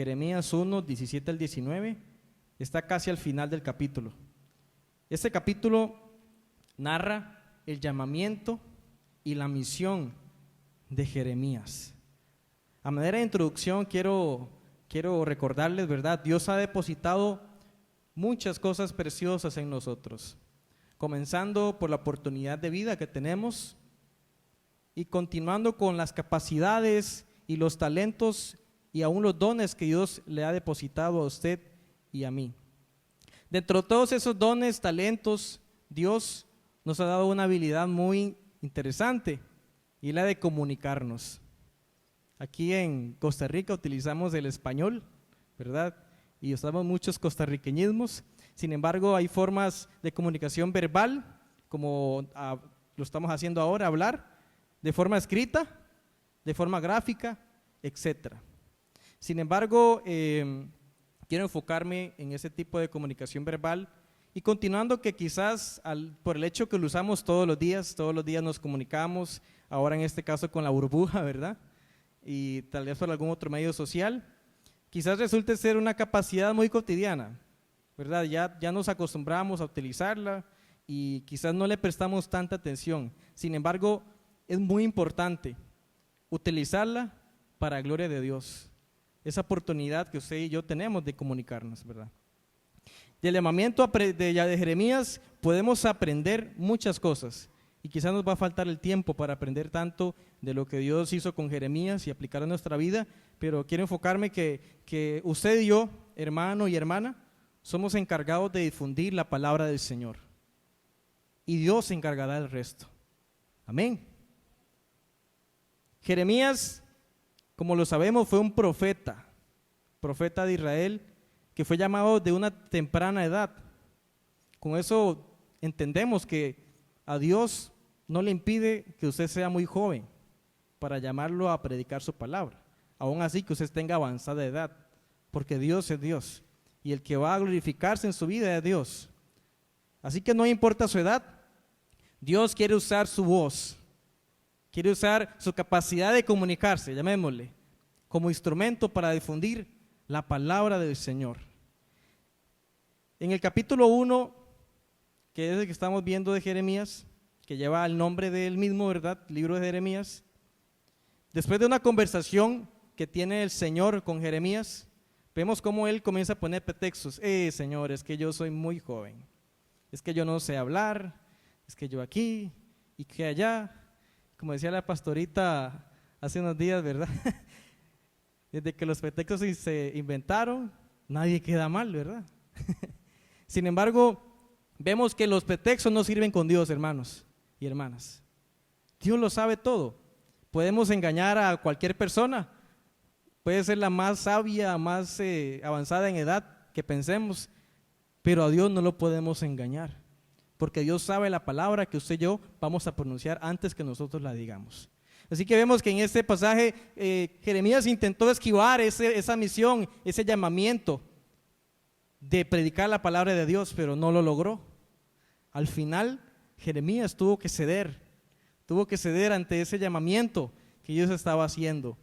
Jeremías 1, 17 al 19, está casi al final del capítulo. Este capítulo narra el llamamiento y la misión de Jeremías. A manera de introducción quiero recordarles, ¿verdad? Dios ha depositado muchas cosas preciosas en nosotros, comenzando por la oportunidad de vida que tenemos y continuando con las capacidades y los talentos y aún los dones que Dios le ha depositado a usted y a mí. Dentro de todos esos dones, talentos, Dios nos ha dado una habilidad muy interesante y la de comunicarnos. Aquí en Costa Rica utilizamos el español, ¿verdad? Y usamos muchos costarriqueñismos. Sin embargo, hay formas de comunicación verbal, como lo estamos haciendo ahora, hablar, de forma escrita, de forma gráfica, etc. Sin embargo, quiero enfocarme en ese tipo de comunicación verbal y continuando que quizás por el hecho que lo usamos todos los días nos comunicamos, ahora en este caso con la burbuja, ¿verdad? Y tal vez por algún otro medio social, quizás resulte ser una capacidad muy cotidiana, ¿verdad? Ya nos acostumbramos a utilizarla y quizás no le prestamos tanta atención. Sin embargo, es muy importante utilizarla para la gloria de Dios. Esa oportunidad que usted y yo tenemos de comunicarnos, ¿verdad? Del llamamiento de Jeremías podemos aprender muchas cosas y quizás nos va a faltar el tiempo para aprender tanto de lo que Dios hizo con Jeremías y aplicar a nuestra vida, pero quiero enfocarme que usted y yo, hermano y hermana, somos encargados de difundir la palabra del Señor y Dios se encargará del resto. Amén. Jeremías, como lo sabemos, fue un profeta de Israel, que fue llamado de una temprana edad. Con eso entendemos que a Dios no le impide que usted sea muy joven para llamarlo a predicar su palabra, aún así que usted tenga avanzada edad, porque Dios es Dios y el que va a glorificarse en su vida es Dios. Así que no importa su edad, Dios quiere usar su voz, quiere usar su capacidad de comunicarse, llamémosle, como instrumento para difundir la palabra del Señor. En el capítulo 1, que es el que estamos viendo de Jeremías, que lleva el nombre de él mismo, ¿verdad? Libro de Jeremías. Después de una conversación que tiene el Señor con Jeremías, vemos cómo él comienza a poner pretextos. Señor, es que yo soy muy joven, es que yo no sé hablar, es que yo aquí y que allá. Como decía la pastorita hace unos días, ¿verdad? Desde que los pretextos se inventaron, nadie queda mal, ¿verdad? Sin embargo, vemos que los pretextos no sirven con Dios, hermanos y hermanas. Dios lo sabe todo. Podemos engañar a cualquier persona, puede ser la más sabia, más avanzada en edad que pensemos, pero a Dios no lo podemos engañar, porque Dios sabe la palabra que usted y yo vamos a pronunciar antes que nosotros la digamos. Así que vemos que en este pasaje Jeremías intentó esquivar esa misión, ese llamamiento de predicar la palabra de Dios, pero no lo logró. Al final Jeremías tuvo que ceder ante ese llamamiento que Dios estaba haciendo.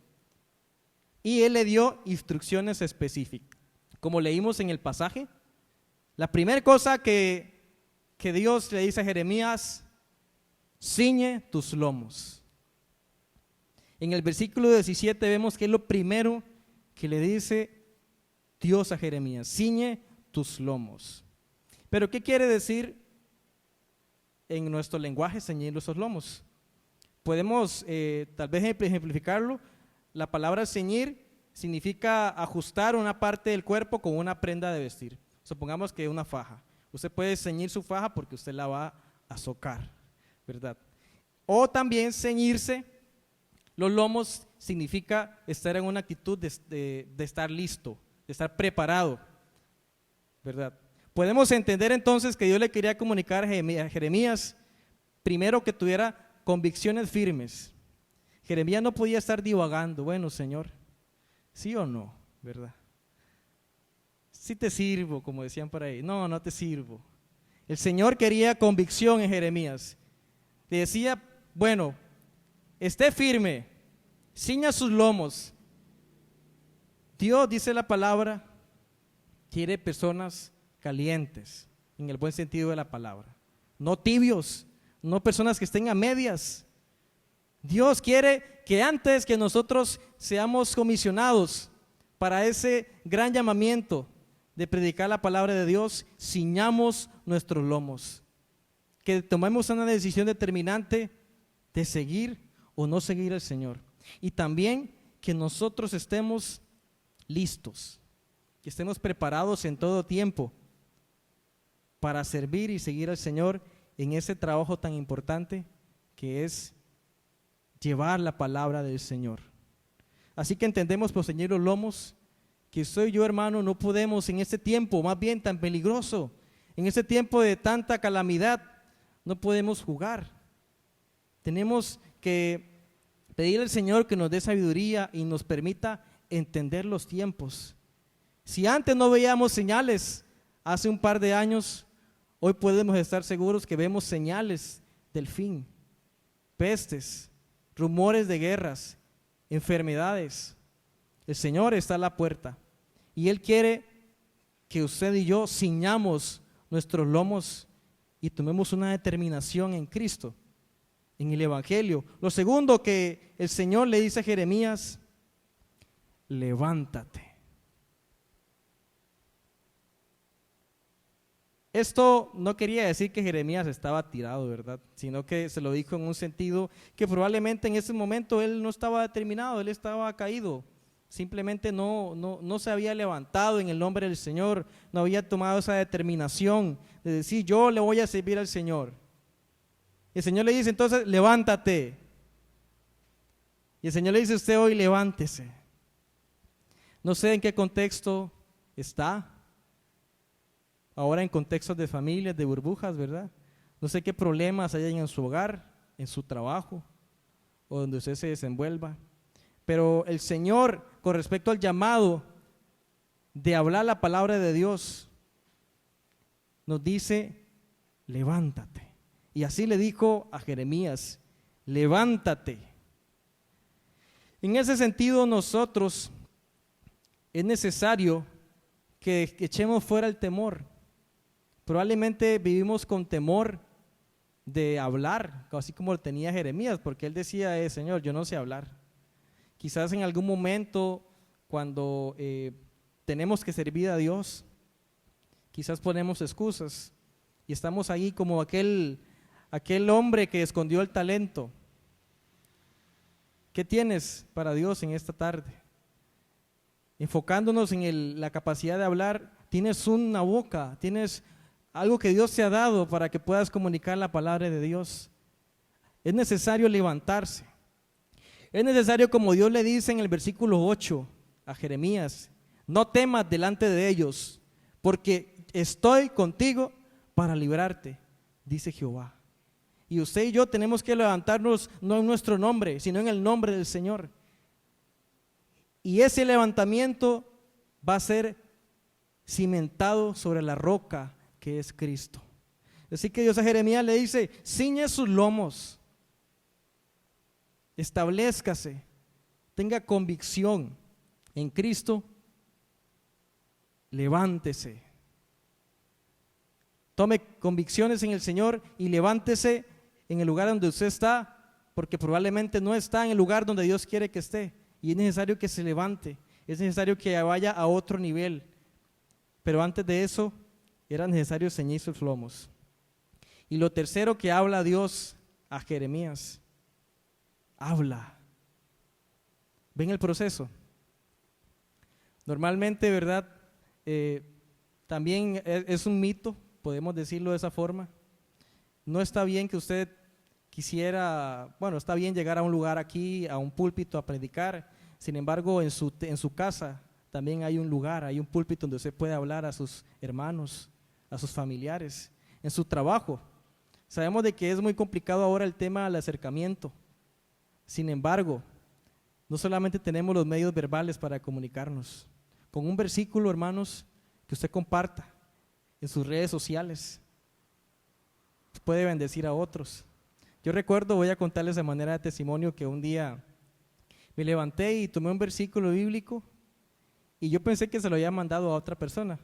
Y él le dio instrucciones específicas. Como leímos en el pasaje, la primera cosa que Dios le dice a Jeremías: ciñe tus lomos. En el versículo 17 vemos que es lo primero que le dice Dios a Jeremías: ciñe tus lomos. Pero ¿qué quiere decir en nuestro lenguaje ceñir nuestros lomos? Podemos tal vez ejemplificarlo. La palabra ceñir significa ajustar una parte del cuerpo con una prenda de vestir. Supongamos que una faja. Usted puede ceñir su faja porque usted la va a socar, ¿verdad? O también ceñirse los lomos significa estar en una actitud de estar listo, de estar preparado, ¿verdad? Podemos entender entonces que Dios le quería comunicar a Jeremías, primero, que tuviera convicciones firmes. Jeremías no podía estar divagando. Bueno, Señor, ¿sí o no? ¿Verdad? Sí te sirvo, como decían por ahí. No, no te sirvo. El Señor quería convicción en Jeremías. Le decía, bueno, esté firme, ciña sus lomos, Dios, dice la palabra, quiere personas calientes, en el buen sentido de la palabra, no tibios, no personas que estén a medias. Dios quiere que antes que nosotros seamos comisionados para ese gran llamamiento de predicar la palabra de Dios, ciñamos nuestros lomos, que tomemos una decisión determinante de seguir o no seguir al Señor, y también que nosotros estemos listos, que estemos preparados en todo tiempo para servir y seguir al Señor en ese trabajo tan importante que es llevar la palabra del Señor. Así que entendemos, por ceñir los lomos, que usted y yo, hermano, no podemos en este tiempo, más bien tan peligroso, en este tiempo de tanta calamidad, no podemos jugar. Tenemos que pedir al Señor que nos dé sabiduría y nos permita entender los tiempos. Si antes no veíamos señales, hace un par de años, hoy podemos estar seguros que vemos señales del fin, pestes, rumores de guerras, enfermedades. El Señor está a la puerta y Él quiere que usted y yo ciñamos nuestros lomos y tomemos una determinación en Cristo, en el Evangelio. Lo segundo que el Señor le dice a Jeremías: levántate. Esto no quería decir que Jeremías estaba tirado, ¿verdad? Sino que se lo dijo en un sentido que probablemente en ese momento él no estaba determinado, él estaba caído. Simplemente no se había levantado en el nombre del Señor, no había tomado esa determinación de decir: yo le voy a servir al Señor. Y el Señor le dice entonces: levántate. Y el Señor le dice a usted hoy: levántese. No sé en qué contexto está. Ahora en contextos de familias, de burbujas, ¿verdad? No sé qué problemas hay en su hogar, en su trabajo, o donde usted se desenvuelva. Pero el Señor, con respecto al llamado de hablar la palabra de Dios, nos dice: levántate. Y así le dijo a Jeremías: levántate. En ese sentido, nosotros es necesario que echemos fuera el temor. Probablemente vivimos con temor de hablar, así como lo tenía Jeremías, porque él decía: Señor, yo no sé hablar. Quizás en algún momento, cuando tenemos que servir a Dios, quizás ponemos excusas y estamos ahí como aquel hombre que escondió el talento. ¿Qué tienes para Dios en esta tarde? Enfocándonos en la capacidad de hablar, tienes una boca, tienes algo que Dios te ha dado para que puedas comunicar la palabra de Dios. Es necesario levantarse. Es necesario, como Dios le dice en el versículo 8 a Jeremías: no temas delante de ellos, porque estoy contigo para librarte, dice Jehová. Y usted y yo tenemos que levantarnos no en nuestro nombre, sino en el nombre del Señor. Y ese levantamiento va a ser cimentado sobre la roca que es Cristo. Así que Dios a Jeremías le dice: ciñe sus lomos, establezcase, tenga convicción en Cristo, levántese. Tome convicciones en el Señor y levántese en el lugar donde usted está, porque probablemente no está en el lugar donde Dios quiere que esté, y es necesario que se levante, es necesario que vaya a otro nivel. Pero antes de eso era necesario ceñir sus lomos. Y lo tercero que habla Dios a Jeremías: habla. ¿Ven el proceso? Normalmente, ¿verdad? También es un mito, podemos decirlo de esa forma. No está bien que usted quisiera, está bien llegar a un lugar aquí, a un púlpito a predicar. Sin embargo, en su casa también hay un lugar, hay un púlpito donde usted puede hablar a sus hermanos, a sus familiares. En su trabajo, sabemos de que es muy complicado ahora el tema del acercamiento. Sin embargo, no solamente tenemos los medios verbales para comunicarnos. Con un versículo, hermanos, que usted comparta en sus redes sociales, puede bendecir a otros. Yo recuerdo, voy a contarles de manera de testimonio, que un día me levanté y tomé un versículo bíblico Y yo pensé que se lo había mandado a otra persona.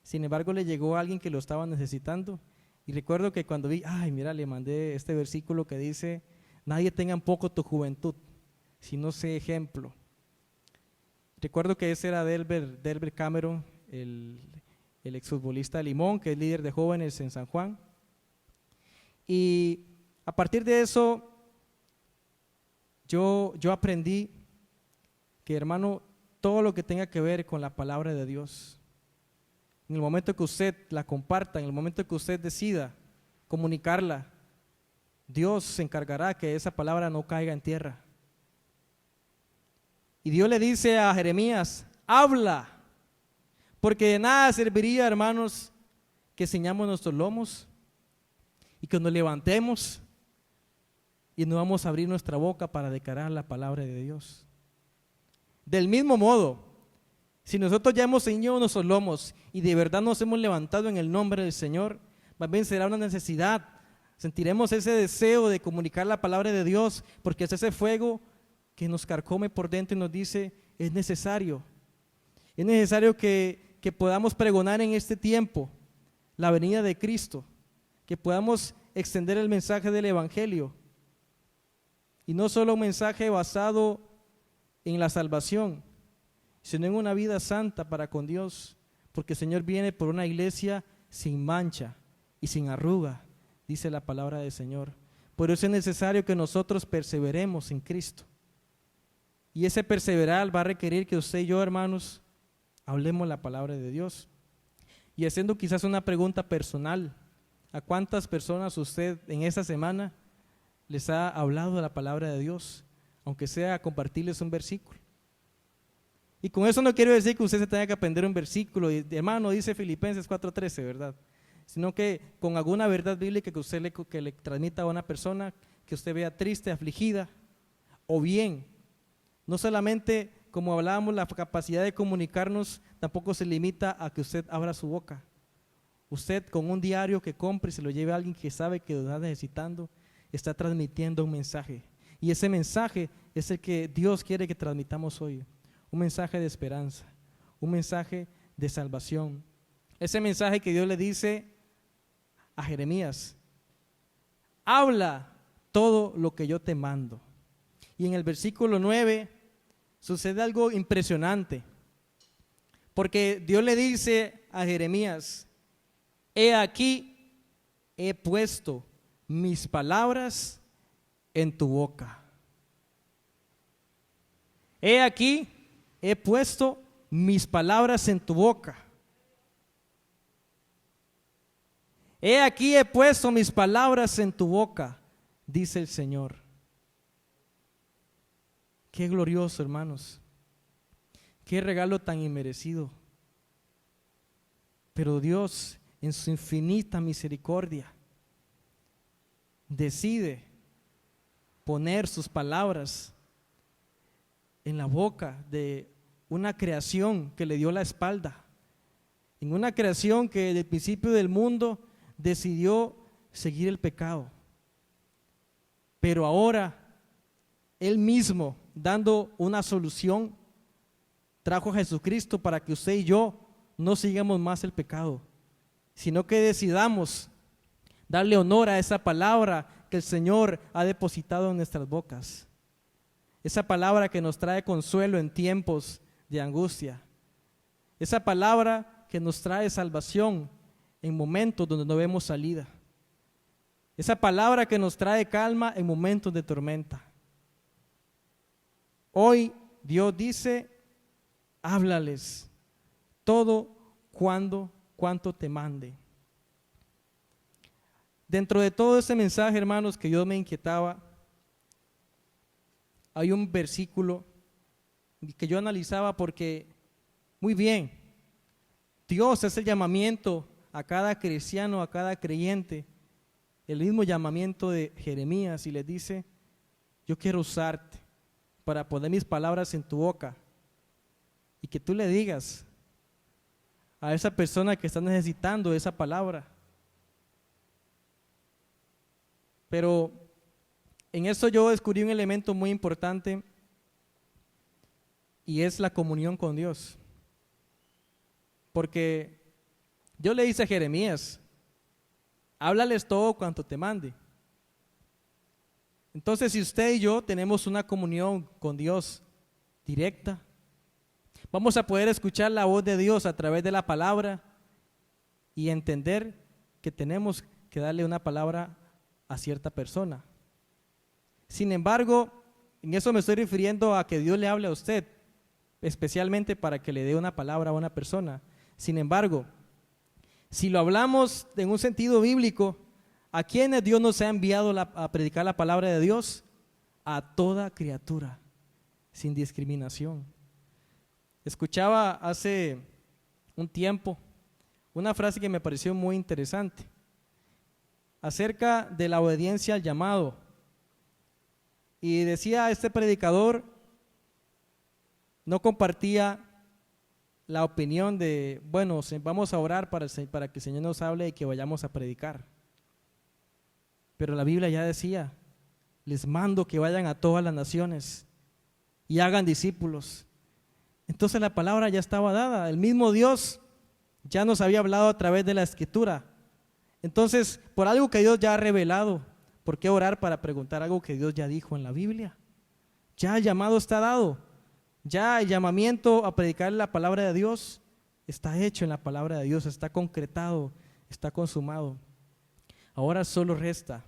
Sin embargo, le llegó a alguien que lo estaba necesitando. Y recuerdo que cuando vi, ay, mira, le mandé este versículo que dice, nadie tenga en poco tu juventud, sino sé ejemplo. Recuerdo que ese era Delbert Cameron, el exfutbolista de Limón, que es líder de jóvenes en San Juan. Y a partir de eso, yo aprendí que, hermano, todo lo que tenga que ver con la palabra de Dios, en el momento que usted la comparta, en el momento que usted decida comunicarla, Dios se encargará que esa palabra no caiga en tierra. Y Dios le dice a Jeremías, habla, porque de nada serviría, hermanos, que ciñamos nuestros lomos y que nos levantemos y no vamos a abrir nuestra boca para declarar la palabra de Dios. Del mismo modo, si nosotros ya hemos ceñido nuestros lomos y de verdad nos hemos levantado en el nombre del Señor, más bien será una necesidad. Sentiremos ese deseo de comunicar la palabra de Dios, porque es ese fuego que nos carcome por dentro y nos dice, es necesario que podamos pregonar en este tiempo la venida de Cristo, que podamos extender el mensaje del Evangelio, y no solo un mensaje basado en la salvación, sino en una vida santa para con Dios, porque el Señor viene por una iglesia sin mancha y sin arruga, dice la palabra del Señor. Por eso es necesario que nosotros perseveremos en Cristo, y ese perseverar va a requerir que usted y yo, hermanos, hablemos la palabra de Dios. Y haciendo quizás una pregunta personal, ¿a cuántas personas usted en esta semana les ha hablado de la palabra de Dios, aunque sea compartirles un versículo? Y con eso no quiero decir que usted se tenga que aprender un versículo, y, hermano, dice Filipenses 4:13, ¿verdad? Sino que con alguna verdad bíblica que usted le transmita a una persona que usted vea triste, afligida, o bien, no solamente, como hablábamos, la capacidad de comunicarnos tampoco se limita a que usted abra su boca. Usted con un diario que compre y se lo lleve a alguien que sabe que lo está necesitando, está transmitiendo un mensaje. Y ese mensaje es el que Dios quiere que transmitamos hoy. Un mensaje de esperanza, un mensaje de salvación. Ese mensaje que Dios le dice a Jeremías, habla todo lo que yo te mando. Y en el versículo 9 sucede algo impresionante, porque Dios le dice a Jeremías, he aquí, he puesto mis palabras en tu boca. He aquí, he puesto mis palabras en tu boca. He aquí, he puesto mis palabras en tu boca, dice el Señor. Qué glorioso, hermanos. Qué regalo tan inmerecido. Pero Dios, en su infinita misericordia, decide poner sus palabras en la boca de una creación que le dio la espalda, en una creación que desde el principio del mundo decidió seguir el pecado. Pero ahora Él mismo, dando una solución, trajo a Jesucristo para que usted y yo no sigamos más el pecado, sino que decidamos darle honor a esa palabra que el Señor ha depositado en nuestras bocas. Esa palabra que nos trae consuelo en tiempos de angustia. Esa palabra que nos trae salvación en momentos donde no vemos salida. Esa palabra que nos trae calma en momentos de tormenta. Hoy Dios dice, háblales todo cuanto te mande. Dentro de todo ese mensaje, hermanos, que yo me inquietaba, hay un versículo que yo analizaba porque, muy bien, Dios hace el llamamiento a cada cristiano, a cada creyente, el mismo llamamiento de Jeremías, y le dice, yo quiero usarte para poner mis palabras en tu boca y que tú le digas a esa persona que está necesitando esa palabra. Pero en esto yo descubrí un elemento muy importante, y es la comunión con Dios. Porque Dios le dice a Jeremías, háblales todo cuanto te mande. Entonces, si usted y yo tenemos una comunión con Dios directa, vamos a poder escuchar la voz de Dios a través de la palabra y entender que tenemos que darle una palabra a cierta persona. Sin embargo, en eso me estoy refiriendo a que Dios le hable a usted, especialmente para que le dé una palabra a una persona. Sin embargo, si lo hablamos en un sentido bíblico, ¿a quiénes Dios nos ha enviado a predicar la palabra de Dios? A toda criatura, sin discriminación. Escuchaba hace un tiempo una frase que me pareció muy interesante acerca de la obediencia al llamado. Y decía este predicador, no compartía la opinión de, bueno, vamos a orar para que el Señor nos hable y que vayamos a predicar. Pero la Biblia ya decía, les mando que vayan a todas las naciones y hagan discípulos. Entonces la palabra ya estaba dada, el mismo Dios ya nos había hablado a través de la Escritura. Entonces, por algo que Dios ya ha revelado, ¿por qué orar para preguntar algo que Dios ya dijo en la Biblia? Ya el llamado está dado, ya el llamamiento a predicar la palabra de Dios está hecho en la palabra de Dios, está concretado, está consumado. Ahora solo resta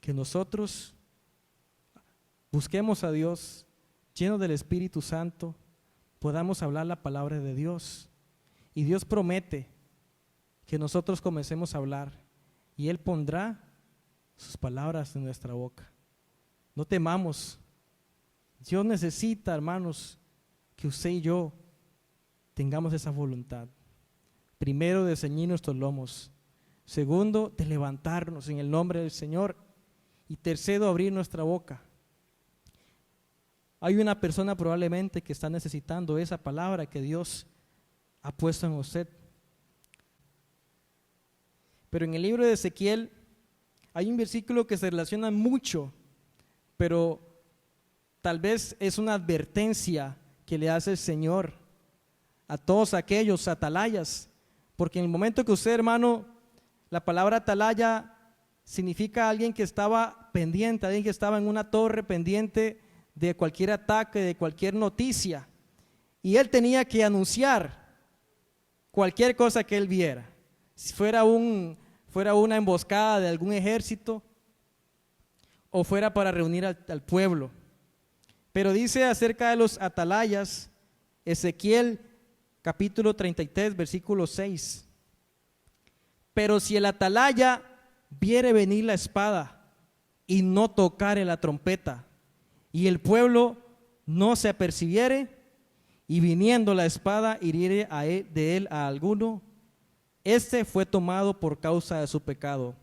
que nosotros busquemos a Dios, llenos del Espíritu Santo, podamos hablar la palabra de Dios. Y Dios promete que nosotros comencemos a hablar y Él pondrá sus palabras en nuestra boca. No temamos. Dios necesita, hermanos, que usted y yo tengamos esa voluntad. Primero, de ceñir nuestros lomos. Segundo, de levantarnos en el nombre del Señor. Y tercero, abrir nuestra boca. Hay una persona probablemente que está necesitando esa palabra que Dios ha puesto en usted. Pero en el libro de Ezequiel hay un versículo que se relaciona mucho, pero tal vez es una advertencia que le hace el Señor a todos aquellos atalayas, porque en el momento que usted, hermano, la palabra atalaya significa alguien que estaba pendiente, alguien que estaba en una torre pendiente de cualquier ataque, de cualquier noticia, y él tenía que anunciar cualquier cosa que él viera, si fuera una emboscada de algún ejército o fuera para reunir al pueblo. Pero dice acerca de los atalayas, Ezequiel capítulo 33, versículo 6. Pero si el atalaya viere venir la espada y no tocare la trompeta, y el pueblo no se apercibiere, y viniendo la espada hiriere de él a alguno, este fue tomado por causa de su pecado,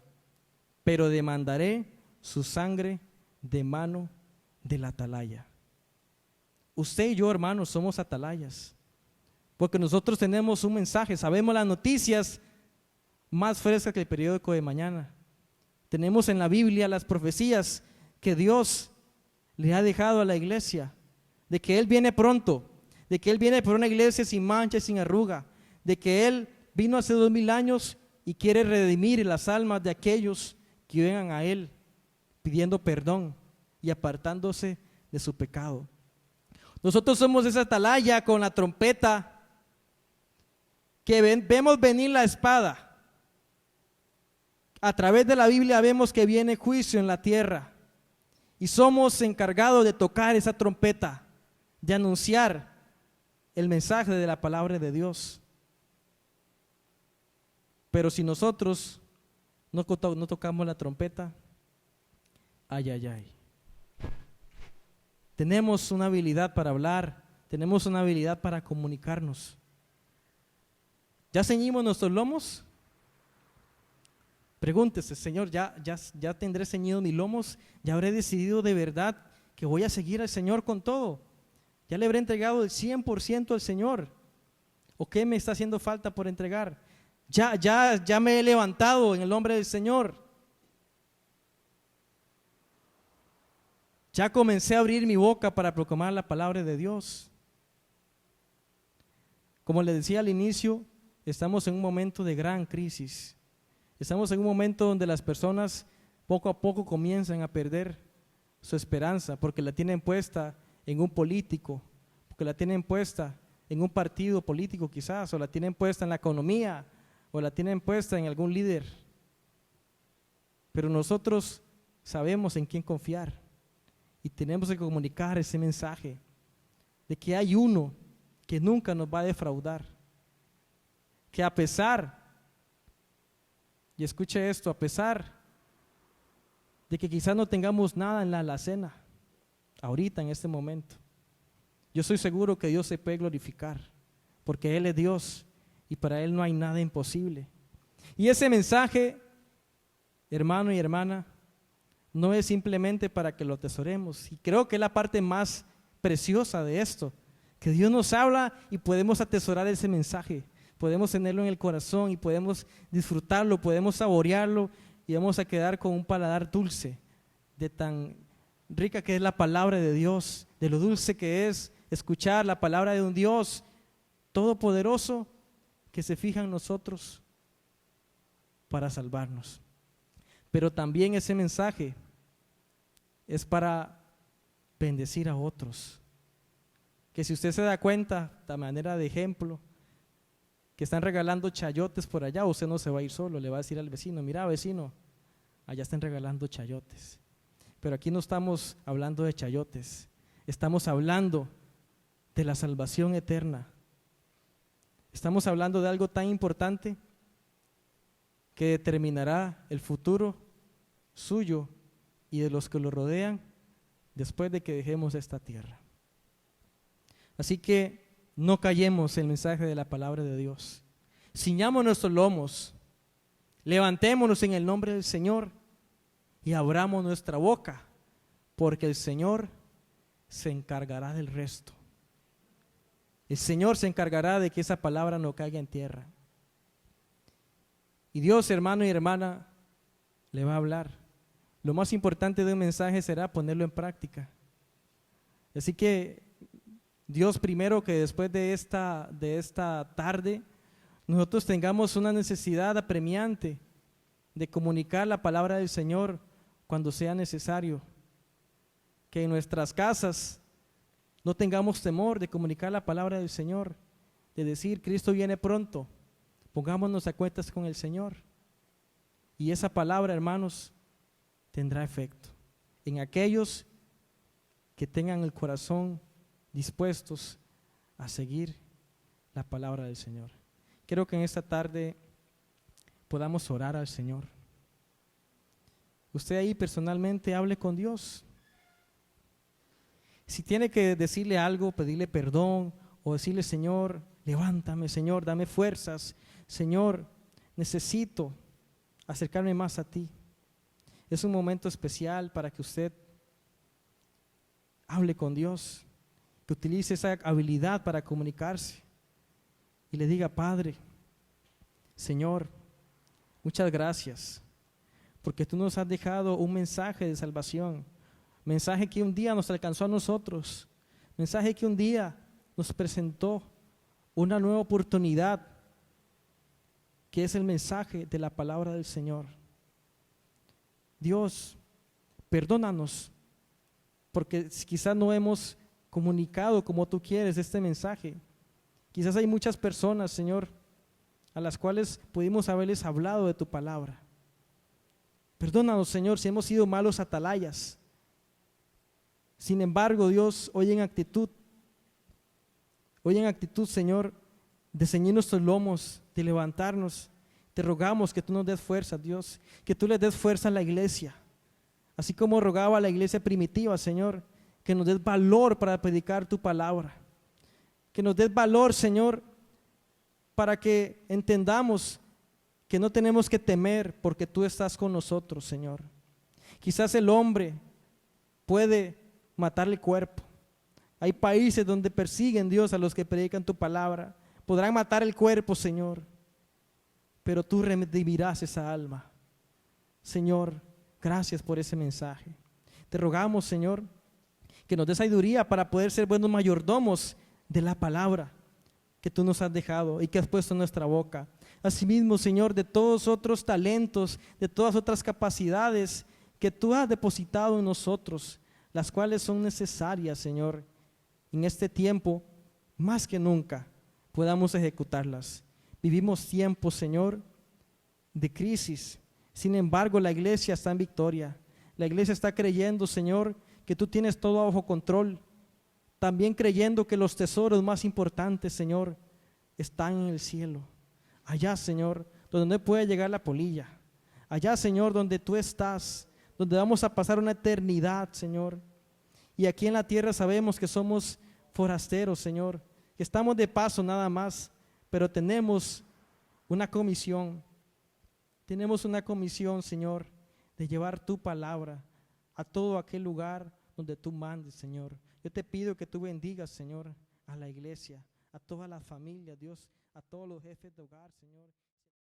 pero demandaré su sangre de mano del atalaya. Usted y yo, hermanos, somos atalayas, porque nosotros tenemos un mensaje, sabemos las noticias más frescas que el periódico de mañana. Tenemos en la Biblia las profecías que Dios le ha dejado a la iglesia, de que Él viene pronto, de que Él viene por una iglesia sin mancha y sin arruga, de que Él vino hace 2000 años y quiere redimir las almas de aquellos que vengan a Él pidiendo perdón y apartándose de su pecado. Nosotros somos esa atalaya con la trompeta que vemos venir la espada. A través de la Biblia vemos que viene juicio en la tierra y somos encargados de tocar esa trompeta, de anunciar el mensaje de la palabra de Dios. Pero si nosotros no tocamos la trompeta, ay, ay, ay. Tenemos una habilidad para hablar, tenemos una habilidad para comunicarnos. ¿Ya ceñimos nuestros lomos? Pregúntese, Señor, ¿ya tendré ceñido mis lomos? ¿Ya habré decidido de verdad que voy a seguir al Señor con todo? ¿Ya le habré entregado el 100% al Señor? ¿O qué me está haciendo falta por entregar? Ya me he levantado en el nombre del Señor. Ya comencé a abrir mi boca para proclamar la palabra de Dios. Como le decía al inicio, estamos en un momento de gran crisis. Estamos en un momento donde las personas poco a poco comienzan a perder su esperanza porque la tienen puesta en un político, porque la tienen puesta en un partido político quizás, o la tienen puesta en la economía, o la tienen puesta en algún líder. Pero nosotros sabemos en quién confiar y tenemos que comunicar ese mensaje de que hay uno que nunca nos va a defraudar, que a pesar, y escuche esto, a pesar de que quizás no tengamos nada en la alacena, ahorita en este momento, yo estoy seguro que Dios se puede glorificar, porque Él es Dios y para Él no hay nada imposible. Y ese mensaje, hermano y hermana, no es simplemente para que lo atesoremos, y creo que es la parte más preciosa de esto, que Dios nos habla y podemos atesorar ese mensaje, podemos tenerlo en el corazón y podemos disfrutarlo, podemos saborearlo y vamos a quedar con un paladar dulce de tan rica que es la palabra de Dios, de lo dulce que es escuchar la palabra de un Dios todopoderoso que se fija en nosotros para salvarnos. Pero también ese mensaje es para bendecir a otros. Que si usted se da cuenta, de manera de ejemplo, que están regalando chayotes por allá, usted no se va a ir solo, le va a decir al vecino, mira vecino, allá están regalando chayotes. Pero aquí no estamos hablando de chayotes, estamos hablando de la salvación eterna. Estamos hablando de algo tan importante que determinará el futuro suyo y de los que lo rodean después de que dejemos esta tierra. Así que no callemos el mensaje de la palabra de Dios. Ciñamos nuestros lomos, levantémonos en el nombre del Señor y abramos nuestra boca, porque el Señor se encargará del resto. El Señor se encargará de que esa palabra no caiga en tierra. Y Dios, hermano y hermana, le va a hablar. Lo más importante de un mensaje será ponerlo en práctica. Así que Dios primero, que después de esta tarde nosotros tengamos una necesidad apremiante de comunicar la palabra del Señor cuando sea necesario. Que en nuestras casas no tengamos temor de comunicar la palabra del Señor, de decir Cristo viene pronto, pongámonos a cuentas con el Señor. Y esa palabra, hermanos, tendrá efecto en aquellos que tengan el corazón dispuestos a seguir la palabra del Señor. Quiero que en esta tarde podamos orar al Señor. Usted ahí personalmente hable con Dios. Si tiene que decirle algo, pedirle perdón o decirle, Señor, levántame, Señor, dame fuerzas, Señor, necesito acercarme más a ti. Es un momento especial para que usted hable con Dios, que utilice esa habilidad para comunicarse y le diga, Padre, Señor, muchas gracias, porque tú nos has dejado un mensaje de salvación, mensaje que un día nos alcanzó a nosotros, mensaje que un día nos presentó una nueva oportunidad, que es el mensaje de la palabra del Señor. Dios, perdónanos, porque quizás no hemos comunicado como tú quieres este mensaje. Quizás hay muchas personas, Señor, a las cuales pudimos haberles hablado de tu palabra. Perdónanos, Señor, si hemos sido malos atalayas. Sin embargo, Dios, hoy en actitud, Señor, de ceñir nuestros lomos, de levantarnos, te rogamos que tú nos des fuerza, Dios, que tú le des fuerza a la iglesia, así como rogaba a la iglesia primitiva, Señor, que nos des valor para predicar tu palabra, que nos des valor, Señor, para que entendamos que no tenemos que temer porque tú estás con nosotros, Señor. Quizás el hombre puede matarle el cuerpo. Hay países donde persiguen, Dios, a los que predican tu palabra. Podrán matar el cuerpo, Señor, pero tú redimirás esa alma. Señor, gracias por ese mensaje. Te rogamos, Señor, que nos dé sabiduría para poder ser buenos mayordomos de la palabra, que tú nos has dejado y que has puesto en nuestra boca. Asimismo, Señor, de todos otros talentos, de todas otras capacidades que tú has depositado en nosotros, las cuales son necesarias, Señor, en este tiempo, más que nunca, podamos ejecutarlas. Vivimos tiempos, Señor, de crisis. Sin embargo, la iglesia está en victoria. La iglesia está creyendo, Señor, que tú tienes todo bajo control. También creyendo que los tesoros más importantes, Señor, están en el cielo. Allá, Señor, donde no puede llegar la polilla. Allá, Señor, donde tú estás, donde vamos a pasar una eternidad, Señor. Y aquí en la tierra sabemos que somos forasteros, Señor, que estamos de paso nada más, pero tenemos una comisión. Tenemos una comisión, Señor, de llevar tu palabra a todo aquel lugar donde tú mandes, Señor. Yo te pido que tú bendigas, Señor, a la iglesia, a toda la familia, Dios, a todos los jefes de hogar, Señor.